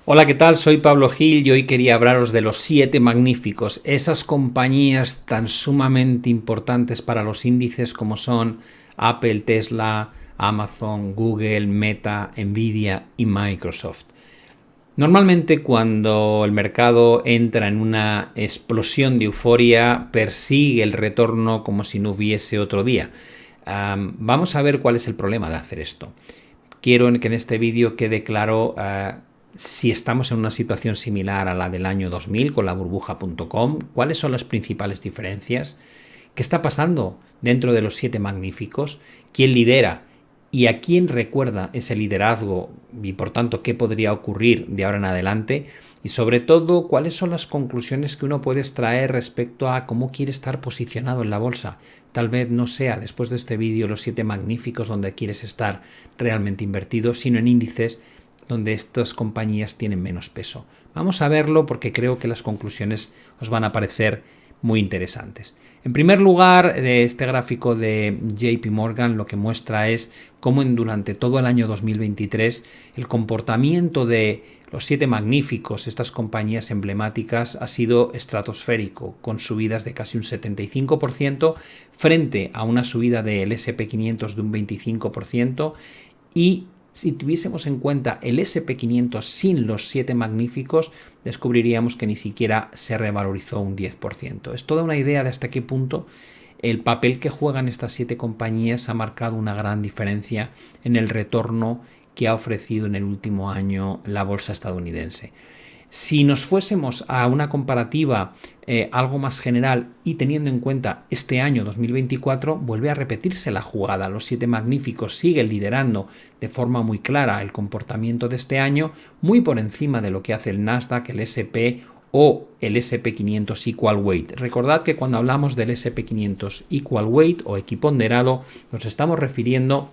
Hola, ¿qué tal? Soy Pablo Gil y hoy quería hablaros de los 7 magníficos, esas compañías tan sumamente importantes para los índices como son Apple, Tesla, Amazon, Google, Meta, Nvidia y Microsoft. Normalmente cuando el mercado entra en una explosión de euforia, persigue el retorno como si no hubiese otro día. Vamos a ver cuál es el problema de hacer esto. Quiero que en este vídeo quede claro si estamos en una situación similar a la del año 2000 con la burbuja.com, cuáles son las principales diferencias, qué está pasando dentro de los 7 magníficos, quién lidera y a quién recuerda ese liderazgo y por tanto qué podría ocurrir de ahora en adelante y sobre todo cuáles son las conclusiones que uno puede extraer respecto a cómo quiere estar posicionado en la bolsa. Tal vez no sea después de este vídeo los 7 magníficos donde quieres estar realmente invertido, sino en índices donde estas compañías tienen menos peso. Vamos a verlo porque creo que las conclusiones os van a parecer muy interesantes. En primer lugar, este gráfico de JP Morgan lo que muestra es cómo durante todo el año 2023 el comportamiento de los 7 magníficos, estas compañías emblemáticas, ha sido estratosférico, con subidas de casi un 75% frente a una subida del SP500 de un 25% y si tuviésemos en cuenta el SP500 sin los 7 magníficos, descubriríamos que ni siquiera se revalorizó un 10%. Es toda una idea de hasta qué punto el papel que juegan estas 7 compañías ha marcado una gran diferencia en el retorno que ha ofrecido en el último año la bolsa estadounidense. Si nos fuésemos a una comparativa algo más general y teniendo en cuenta este año 2024, vuelve a repetirse la jugada. Los 7 magníficos siguen liderando de forma muy clara el comportamiento de este año, muy por encima de lo que hace el Nasdaq, el SP o el SP500 Equal Weight. Recordad que cuando hablamos del SP500 Equal Weight o equiponderado, nos estamos refiriendo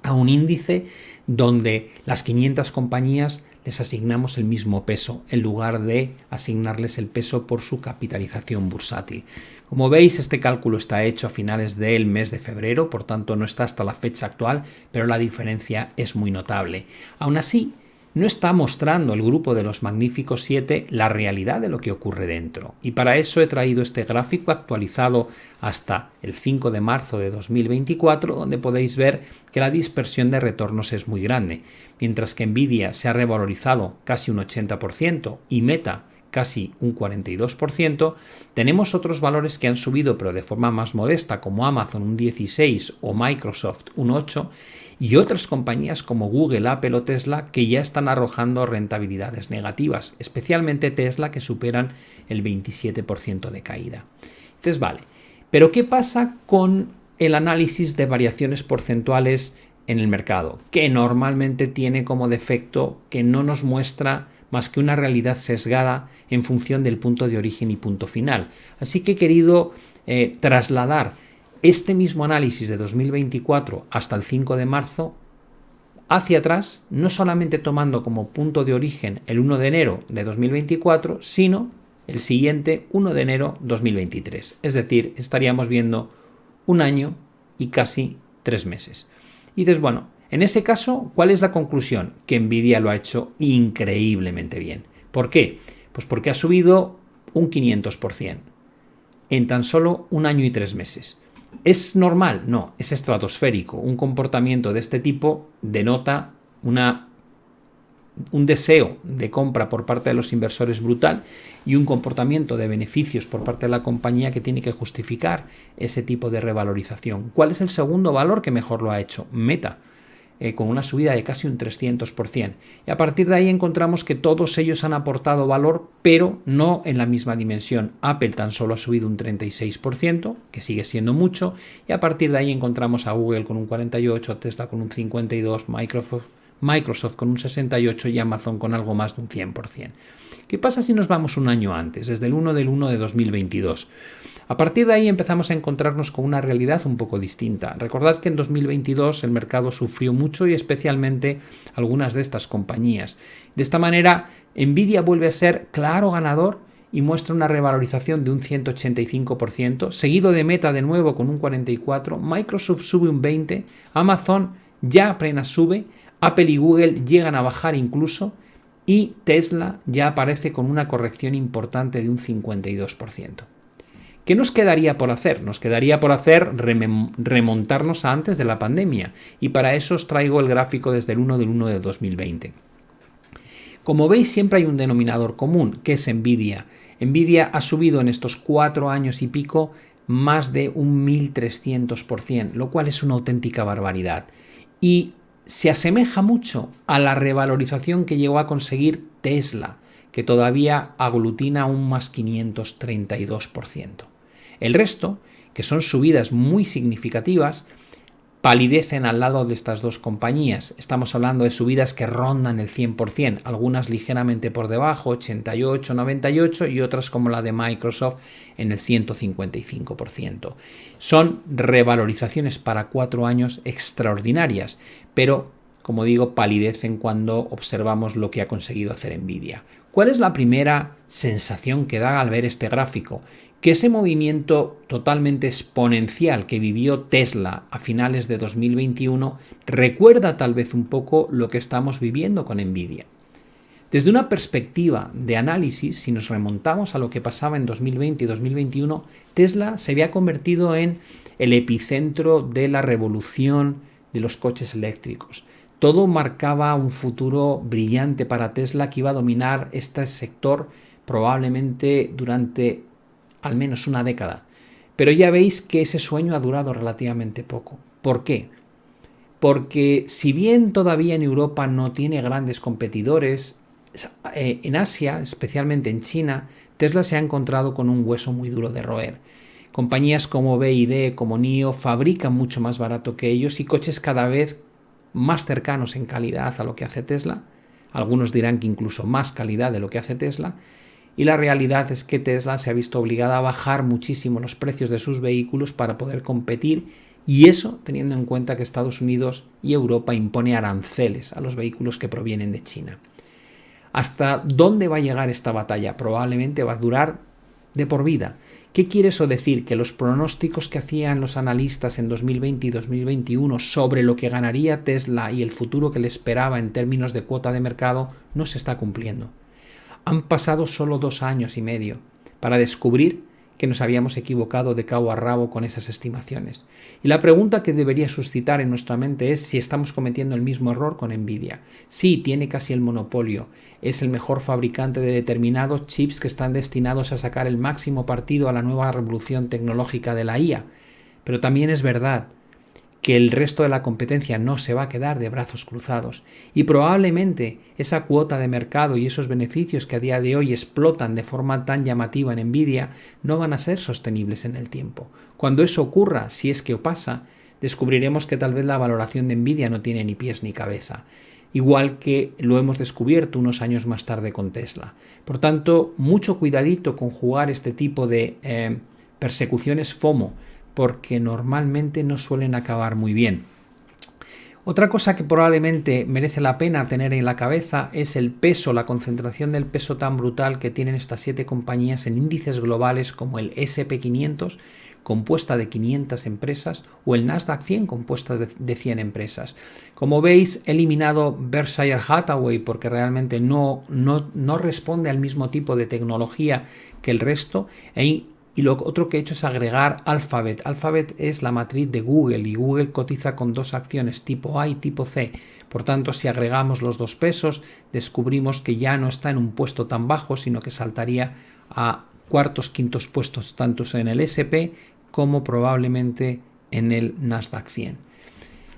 a un índice donde las 500 compañías les asignamos el mismo peso en lugar de asignarles el peso por su capitalización bursátil. Como veis, este cálculo está hecho a finales del mes de febrero, por tanto no está hasta la fecha actual, pero la diferencia es muy notable. Aún así, no está mostrando el grupo de los magníficos 7 la realidad de lo que ocurre dentro. Y para eso he traído este gráfico actualizado hasta el 5 de marzo de 2024, donde podéis ver que la dispersión de retornos es muy grande. Mientras que Nvidia se ha revalorizado casi un 80% y Meta casi un 42%, tenemos otros valores que han subido pero de forma más modesta como Amazon un 16% o Microsoft un 8% y otras compañías como Google, Apple o Tesla que ya están arrojando rentabilidades negativas, especialmente Tesla que superan el 27% de caída. Entonces vale, pero ¿qué pasa con el análisis de variaciones porcentuales en el mercado? Que normalmente tiene como defecto que no nos muestra más que una realidad sesgada en función del punto de origen y punto final. Así que he querido trasladar este mismo análisis de 2024 hasta el 5 de marzo hacia atrás, no solamente tomando como punto de origen el 1 de enero de 2024, sino el siguiente 1 de enero 2023. Es decir, estaríamos viendo un año y casi 3 meses. Y dices, bueno, en ese caso, ¿cuál es la conclusión? Que Nvidia lo ha hecho increíblemente bien. ¿Por qué? Pues porque ha subido un 500% en tan solo un año y 3 meses. ¿Es normal? No, es estratosférico. Un comportamiento de este tipo denota un deseo de compra por parte de los inversores brutal y un comportamiento de beneficios por parte de la compañía que tiene que justificar ese tipo de revalorización. ¿Cuál es el segundo valor que mejor lo ha hecho? Meta, con una subida de casi un 300%. Y a partir de ahí encontramos que todos ellos han aportado valor, pero no en la misma dimensión. Apple tan solo ha subido un 36%, que sigue siendo mucho, y a partir de ahí encontramos a Google con un 48%, Tesla con un 52%, Microsoft con un 68% y Amazon con algo más de un 100%. ¿Qué pasa si nos vamos un año antes, desde el 1 del 1 de 2022? A partir de ahí empezamos a encontrarnos con una realidad un poco distinta. Recordad que en 2022 el mercado sufrió mucho y especialmente algunas de estas compañías. De esta manera, Nvidia vuelve a ser claro ganador y muestra una revalorización de un 185%, seguido de Meta de nuevo con un 44%, Microsoft sube un 20%, Amazon ya apenas sube, Apple y Google llegan a bajar incluso y Tesla ya aparece con una corrección importante de un 52%. ¿Qué nos quedaría por hacer? Nos quedaría por hacer remontarnos a antes de la pandemia, y para eso os traigo el gráfico desde el 1 de 2020. Como veis, siempre hay un denominador común, que es Nvidia. Nvidia ha subido en estos 4 años y pico más de un 1300%, lo cual es una auténtica barbaridad. Y se asemeja mucho a la revalorización que llegó a conseguir Tesla, que todavía aglutina un más 532%. El resto, que son subidas muy significativas, palidecen al lado de estas dos compañías. Estamos hablando de subidas que rondan el 100%, algunas ligeramente por debajo, 88, 98, y otras como la de Microsoft en el 155%. Son revalorizaciones para 4 años extraordinarias, pero, como digo, palidecen cuando observamos lo que ha conseguido hacer Nvidia. ¿Cuál es la primera sensación que da al ver este gráfico? Que ese movimiento totalmente exponencial que vivió Tesla a finales de 2021 recuerda tal vez un poco lo que estamos viviendo con Nvidia. Desde una perspectiva de análisis, si nos remontamos a lo que pasaba en 2020 y 2021, Tesla se había convertido en el epicentro de la revolución de los coches eléctricos. Todo marcaba un futuro brillante para Tesla, que iba a dominar este sector probablemente durante al menos una década. Pero ya veis que ese sueño ha durado relativamente poco. ¿Por qué? Porque si bien todavía en Europa no tiene grandes competidores, en Asia, especialmente en China, Tesla se ha encontrado con un hueso muy duro de roer. Compañías como BYD, como NIO, fabrican mucho más barato que ellos y coches cada vez más cercanos en calidad a lo que hace Tesla. Algunos dirán que incluso más calidad de lo que hace Tesla. Y la realidad es que Tesla se ha visto obligada a bajar muchísimo los precios de sus vehículos para poder competir, y eso teniendo en cuenta que Estados Unidos y Europa impone aranceles a los vehículos que provienen de China. ¿Hasta dónde va a llegar esta batalla? Probablemente va a durar de por vida. ¿Qué quiere eso decir? Que los pronósticos que hacían los analistas en 2020 y 2021 sobre lo que ganaría Tesla y el futuro que le esperaba en términos de cuota de mercado no se está cumpliendo. Han pasado solo 2 años y medio para descubrir que nos habíamos equivocado de cabo a rabo con esas estimaciones. Y la pregunta que debería suscitar en nuestra mente es si estamos cometiendo el mismo error con Nvidia. Sí, tiene casi el monopolio. Es el mejor fabricante de determinados chips que están destinados a sacar el máximo partido a la nueva revolución tecnológica de la IA. Pero también es verdad que el resto de la competencia no se va a quedar de brazos cruzados, y probablemente esa cuota de mercado y esos beneficios que a día de hoy explotan de forma tan llamativa en Nvidia no van a ser sostenibles en el tiempo. Cuando eso ocurra, si es que pasa, descubriremos que tal vez la valoración de Nvidia no tiene ni pies ni cabeza, igual que lo hemos descubierto unos años más tarde con Tesla. Por tanto, mucho cuidadito con jugar este tipo de persecuciones FOMO, porque normalmente no suelen acabar muy bien. Otra cosa que probablemente merece la pena tener en la cabeza es el peso, la concentración del peso tan brutal que tienen estas 7 compañías en índices globales como el S&P 500, compuesta de 500 empresas, o el Nasdaq 100, compuesta de 100 empresas. Como veis, he eliminado Berkshire Hathaway porque realmente no responde al mismo tipo de tecnología que el resto, y lo otro que he hecho es agregar Alphabet. Alphabet es la matriz de Google, y Google cotiza con 2 acciones, tipo A y tipo C. Por tanto, si agregamos los 2 pesos, descubrimos que ya no está en un puesto tan bajo, sino que saltaría a cuartos, quintos puestos, tanto en el S&P como probablemente en el Nasdaq 100.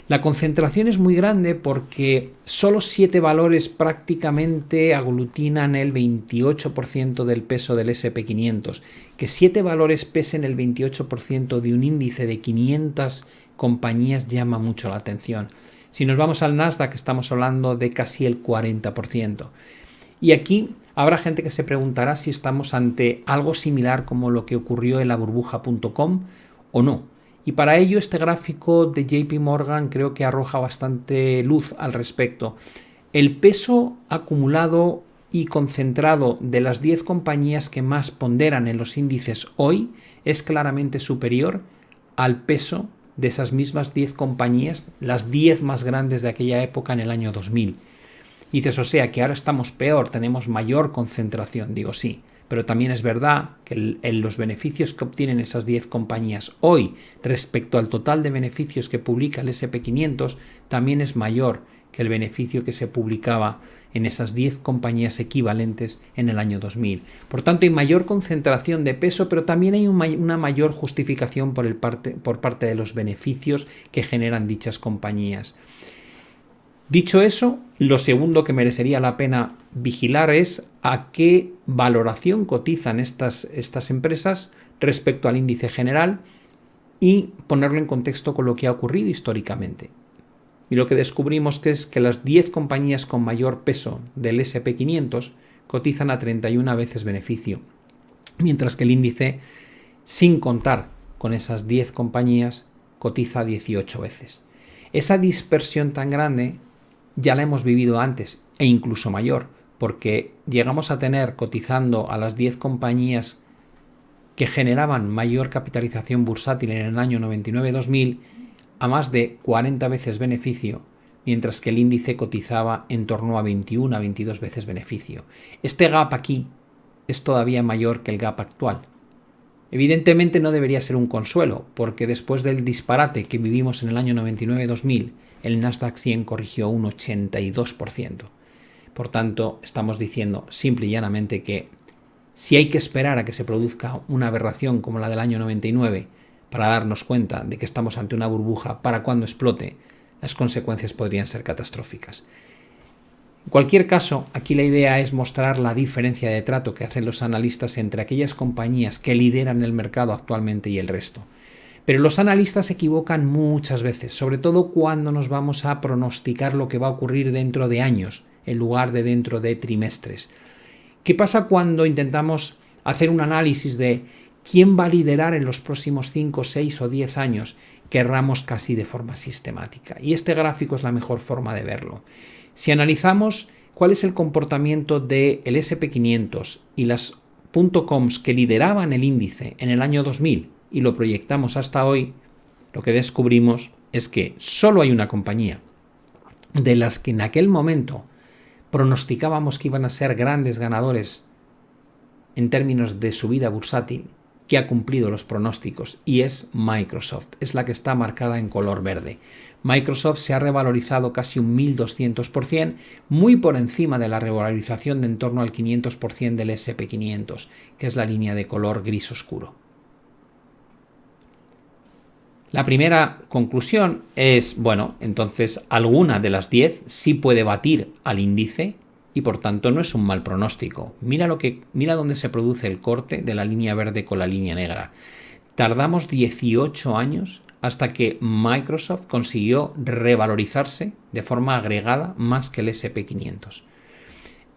La concentración es muy grande porque solo 7 valores prácticamente aglutinan el 28% del peso del S&P 500. Que 7 valores pesen el 28% de un índice de 500 compañías llama mucho la atención. Si nos vamos al Nasdaq, estamos hablando de casi el 40%. Y aquí habrá gente que se preguntará si estamos ante algo similar como lo que ocurrió en la burbuja.com o no. Y para ello este gráfico de JP Morgan creo que arroja bastante luz al respecto. El peso acumulado y concentrado de las 10 compañías que más ponderan en los índices hoy es claramente superior al peso de esas mismas 10 compañías, las 10 más grandes de aquella época en el año 2000. Y dices, o sea, que ahora estamos peor, tenemos mayor concentración. Digo, sí, pero también es verdad que los beneficios que obtienen esas 10 compañías hoy respecto al total de beneficios que publica el SP500 también es mayor que el beneficio que se publicaba en esas 10 compañías equivalentes en el año 2000. Por tanto, hay mayor concentración de peso, pero también hay una mayor justificación por parte de los beneficios que generan dichas compañías. Dicho eso, lo segundo que merecería la pena vigilar es a qué valoración cotizan estas empresas respecto al índice general y ponerlo en contexto con lo que ha ocurrido históricamente. Y lo que descubrimos es que las 10 compañías con mayor peso del SP500 cotizan a 31 veces beneficio, mientras que el índice, sin contar con esas 10 compañías, cotiza 18 veces. Esa dispersión tan grande ya la hemos vivido antes e incluso mayor, porque llegamos a tener cotizando a las 10 compañías que generaban mayor capitalización bursátil en el año 99-2000 a más de 40 veces beneficio, mientras que el índice cotizaba en torno a 21 a 22 veces beneficio. Este gap aquí es todavía mayor que el gap actual. Evidentemente no debería ser un consuelo, porque después del disparate que vivimos en el año 99-2000, el Nasdaq 100 corrigió un 82%. Por tanto, estamos diciendo simple y llanamente que si hay que esperar a que se produzca una aberración como la del año 99 para darnos cuenta de que estamos ante una burbuja para cuando explote, las consecuencias podrían ser catastróficas. En cualquier caso, aquí la idea es mostrar la diferencia de trato que hacen los analistas entre aquellas compañías que lideran el mercado actualmente y el resto. Pero los analistas se equivocan muchas veces, sobre todo cuando nos vamos a pronosticar lo que va a ocurrir dentro de años, en lugar de dentro de trimestres. ¿Qué pasa cuando intentamos hacer un análisis de quién va a liderar en los próximos 5, 6 o 10 años? Que erramos casi de forma sistemática. Y este gráfico es la mejor forma de verlo. Si analizamos cuál es el comportamiento del SP500 y las .coms que lideraban el índice en el año 2000 y lo proyectamos hasta hoy, lo que descubrimos es que solo hay una compañía de las que en aquel momento pronosticábamos que iban a ser grandes ganadores en términos de subida bursátil, que ha cumplido los pronósticos, y es Microsoft. Es la que está marcada en color verde. Microsoft se ha revalorizado casi un 1200%, muy por encima de la revalorización de en torno al 500% del SP500, que es la línea de color gris oscuro. La primera conclusión es, bueno, entonces alguna de las 10 sí puede batir al índice y por tanto no es un mal pronóstico. Mira dónde se produce el corte de la línea verde con la línea negra. Tardamos 18 años hasta que Microsoft consiguió revalorizarse de forma agregada más que el SP500.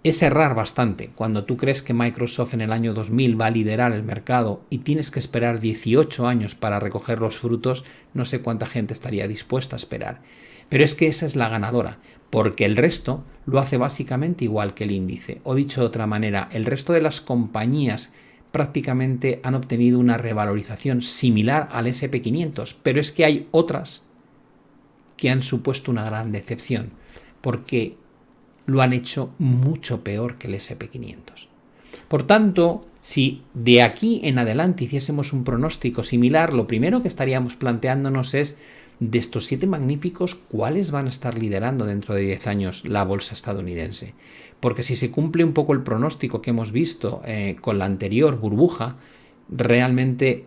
Es errar bastante cuando tú crees que Microsoft en el año 2000 va a liderar el mercado y tienes que esperar 18 años para recoger los frutos. No sé cuánta gente estaría dispuesta a esperar. Pero es que esa es la ganadora, porque el resto lo hace básicamente igual que el índice. O dicho de otra manera, el resto de las compañías prácticamente han obtenido una revalorización similar al SP500, pero es que hay otras que han supuesto una gran decepción, porque lo han hecho mucho peor que el SP500. Por tanto, si de aquí en adelante hiciésemos un pronóstico similar, lo primero que estaríamos planteándonos es, de estos 7 magníficos, ¿cuáles van a estar liderando dentro de 10 años la bolsa estadounidense? Porque si se cumple un poco el pronóstico que hemos visto con la anterior burbuja, realmente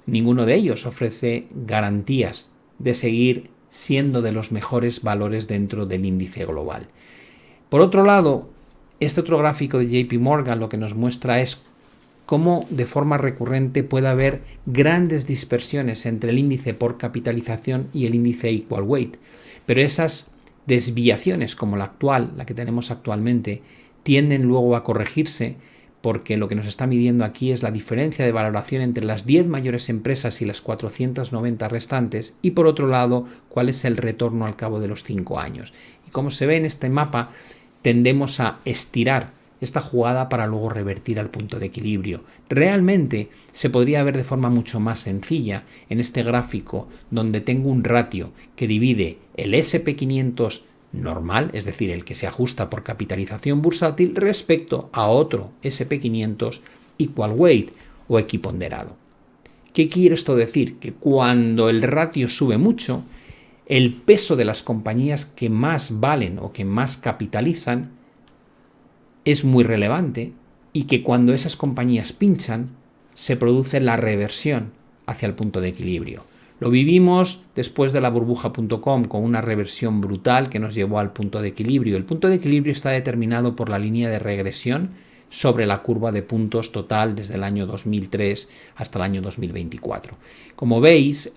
ninguno de ellos ofrece garantías de seguir siendo de los mejores valores dentro del índice global. Por otro lado, este otro gráfico de JP Morgan lo que nos muestra es cómo de forma recurrente puede haber grandes dispersiones entre el índice por capitalización y el índice equal weight. Pero esas desviaciones como la que tenemos actualmente, tienden luego a corregirse porque lo que nos está midiendo aquí es la diferencia de valoración entre las 10 mayores empresas y las 490 restantes y por otro lado, cuál es el retorno al cabo de los 5 años. Y como se ve en este mapa, tendemos a estirar esta jugada para luego revertir al punto de equilibrio. Realmente se podría ver de forma mucho más sencilla en este gráfico donde tengo un ratio que divide el SP500 normal, es decir, el que se ajusta por capitalización bursátil, respecto a otro SP500 equal weight o equiponderado. ¿Qué quiere esto decir? Que cuando el ratio sube mucho, el peso de las compañías que más valen o que más capitalizan es muy relevante y que cuando esas compañías pinchan, se produce la reversión hacia el punto de equilibrio. Lo vivimos después de la burbuja.com con una reversión brutal que nos llevó al punto de equilibrio. El punto de equilibrio está determinado por la línea de regresión sobre la curva de puntos total desde el año 2003 hasta el año 2024. Como veis,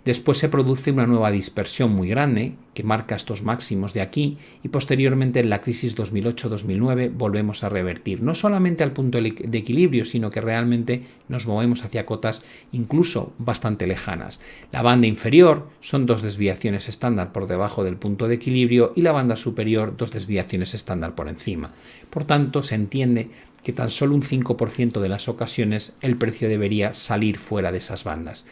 después se produce una nueva dispersión muy grande que marca estos máximos de aquí y posteriormente en la crisis 2008-2009 volvemos a revertir, no solamente al punto de equilibrio, sino que realmente nos movemos hacia cotas incluso bastante lejanas. La banda inferior son 2 desviaciones estándar por debajo del punto de equilibrio y la banda superior 2 desviaciones estándar por encima. Por tanto, se entiende que tan solo un 5% de las ocasiones el precio debería salir fuera de esas bandas.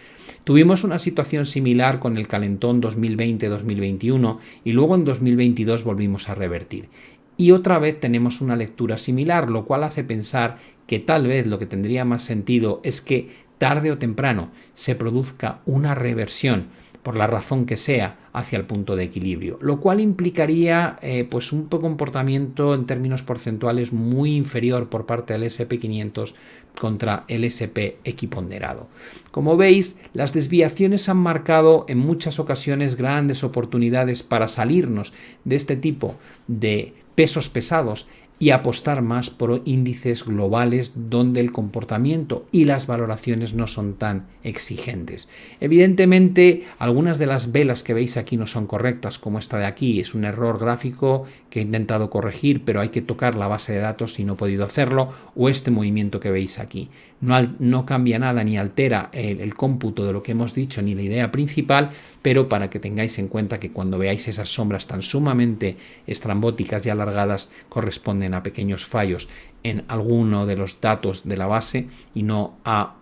Tuvimos una situación similar con el calentón 2020-2021 y luego en 2022 volvimos a revertir. Y otra vez tenemos una lectura similar, lo cual hace pensar que tal vez lo que tendría más sentido es que tarde o temprano se produzca una reversión por la razón que sea, hacia el punto de equilibrio, lo cual implicaría pues un comportamiento en términos porcentuales muy inferior por parte del SP500 contra el SP equiponderado. Como veis, las desviaciones han marcado en muchas ocasiones grandes oportunidades para salirnos de este tipo de pesos pesados y apostar más por índices globales donde el comportamiento y las valoraciones no son tan exigentes. Evidentemente, algunas de las velas que veis aquí no son correctas, como esta de aquí. Es un error gráfico que he intentado corregir, pero hay que tocar la base de datos y no he podido hacerlo, o este movimiento que veis aquí. No cambia nada ni altera el cómputo de lo que hemos dicho ni la idea principal, pero para que tengáis en cuenta que cuando veáis esas sombras tan sumamente estrambóticas y alargadas corresponden a pequeños fallos en alguno de los datos de la base y no a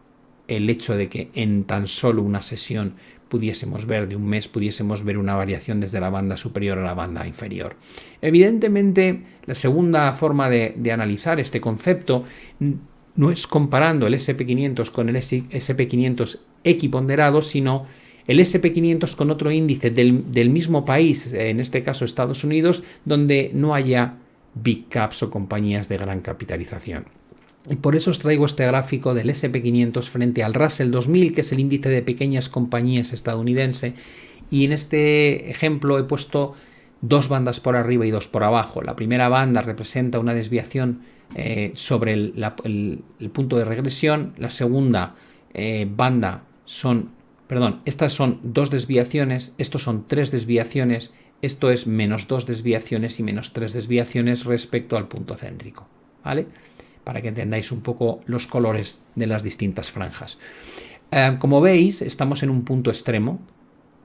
el hecho de que en tan solo una sesión pudiésemos ver de un mes, pudiésemos ver una variación desde la banda superior a la banda inferior. Evidentemente, la segunda forma de analizar este concepto no es comparando el SP500 con el SP500 equiponderado, sino el SP500 con otro índice del mismo país, en este caso Estados Unidos, donde no haya big caps o compañías de gran capitalización. Y por eso os traigo este gráfico del SP500 frente al Russell 2000, que es el índice de pequeñas compañías estadounidense, y en este ejemplo he puesto 2 bandas por arriba y 2 por abajo. La primera banda representa una desviación sobre el punto de regresión, la segunda banda estas son 2 desviaciones, estos son 3 desviaciones, esto es menos 2 desviaciones y menos 3 desviaciones respecto al punto céntrico, ¿vale? Para que entendáis un poco los colores de las distintas franjas. Como veis, estamos en un punto extremo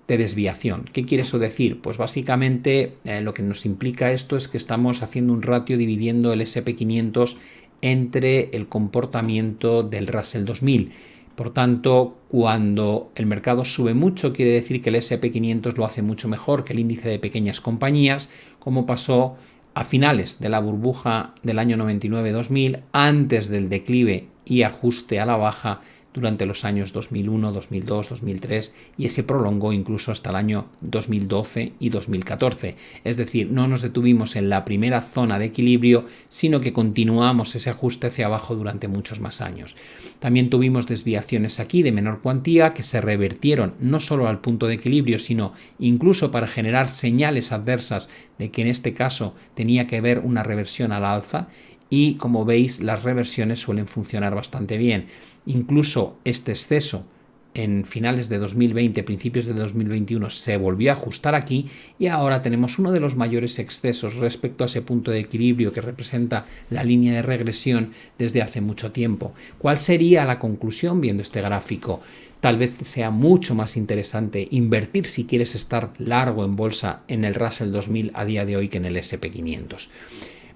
de desviación. ¿Qué quiere eso decir? Pues básicamente lo que nos implica esto es que estamos haciendo un ratio dividiendo el SP500 entre el comportamiento del Russell 2000. Por tanto, cuando el mercado sube mucho, quiere decir que el SP500 lo hace mucho mejor que el índice de pequeñas compañías, como pasó a finales de la burbuja del año 99-2000, antes del declive y ajuste a la baja durante los años 2001, 2002, 2003 y se prolongó incluso hasta el año 2012 y 2014. Es decir, no nos detuvimos en la primera zona de equilibrio, sino que continuamos ese ajuste hacia abajo durante muchos más años. También tuvimos desviaciones aquí de menor cuantía que se revertieron no solo al punto de equilibrio, sino incluso para generar señales adversas de que en este caso tenía que haber una reversión al alza. Y como veis, las reversiones suelen funcionar bastante bien. Incluso este exceso en finales de 2020, principios de 2021, se volvió a ajustar aquí y ahora tenemos uno de los mayores excesos respecto a ese punto de equilibrio que representa la línea de regresión desde hace mucho tiempo. ¿Cuál sería la conclusión viendo este gráfico? Tal vez sea mucho más interesante invertir si quieres estar largo en bolsa en el Russell 2000 a día de hoy que en el SP500.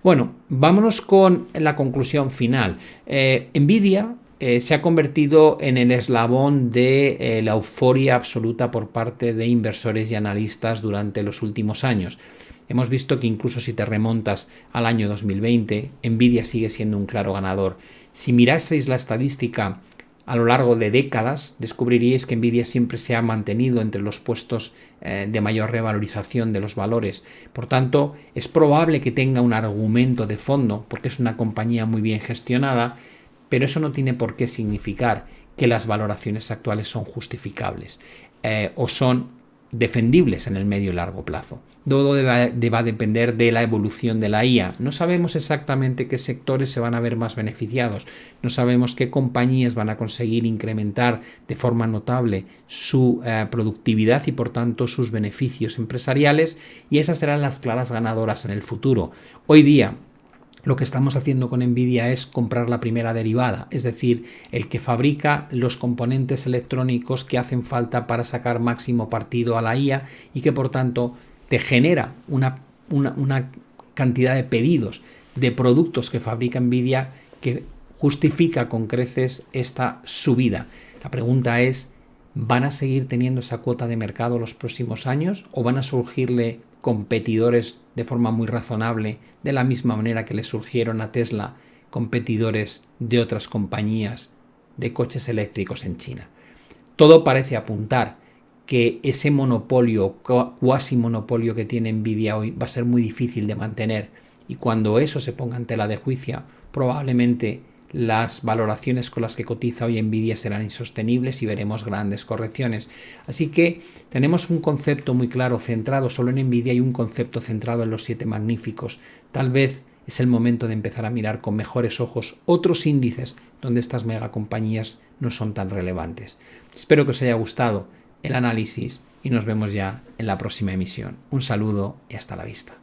Bueno, vámonos con la conclusión final. Nvidia se ha convertido en el eslabón de la euforia absoluta por parte de inversores y analistas durante los últimos años. hemos visto que incluso si te remontas al año 2020, Nvidia sigue siendo un claro ganador. Si miraseis la estadística a lo largo de décadas, descubriríais que Nvidia siempre se ha mantenido entre los puestos de mayor revalorización de los valores. Por tanto, es probable que tenga un argumento de fondo, porque es una compañía muy bien gestionada, pero eso no tiene por qué significar que las valoraciones actuales son justificables o son defendibles en el medio y largo plazo. Todo va a depender de la evolución de la IA. No sabemos exactamente qué sectores se van a ver más beneficiados, no sabemos qué compañías van a conseguir incrementar de forma notable su productividad y por tanto sus beneficios empresariales, y esas serán las claras ganadoras en el futuro. Hoy día, lo que estamos haciendo con Nvidia es comprar la primera derivada, es decir, el que fabrica los componentes electrónicos que hacen falta para sacar máximo partido a la IA y que por tanto te genera una cantidad de pedidos de productos que fabrica Nvidia que justifica con creces esta subida. La pregunta es, ¿van a seguir teniendo esa cuota de mercado los próximos años o van a surgirle competidores de forma muy razonable, de la misma manera que le surgieron a Tesla competidores de otras compañías de coches eléctricos en China? Todo parece apuntar que ese monopolio, cuasi monopolio que tiene Nvidia hoy va a ser muy difícil de mantener, y cuando eso se ponga en tela de juicio, probablemente las valoraciones con las que cotiza hoy Nvidia serán insostenibles y veremos grandes correcciones. Así que tenemos un concepto muy claro centrado solo en Nvidia y un concepto centrado en los 7 magníficos. Tal vez es el momento de empezar a mirar con mejores ojos otros índices donde estas megacompañías no son tan relevantes. Espero que os haya gustado el análisis y nos vemos ya en la próxima emisión. Un saludo y hasta la vista.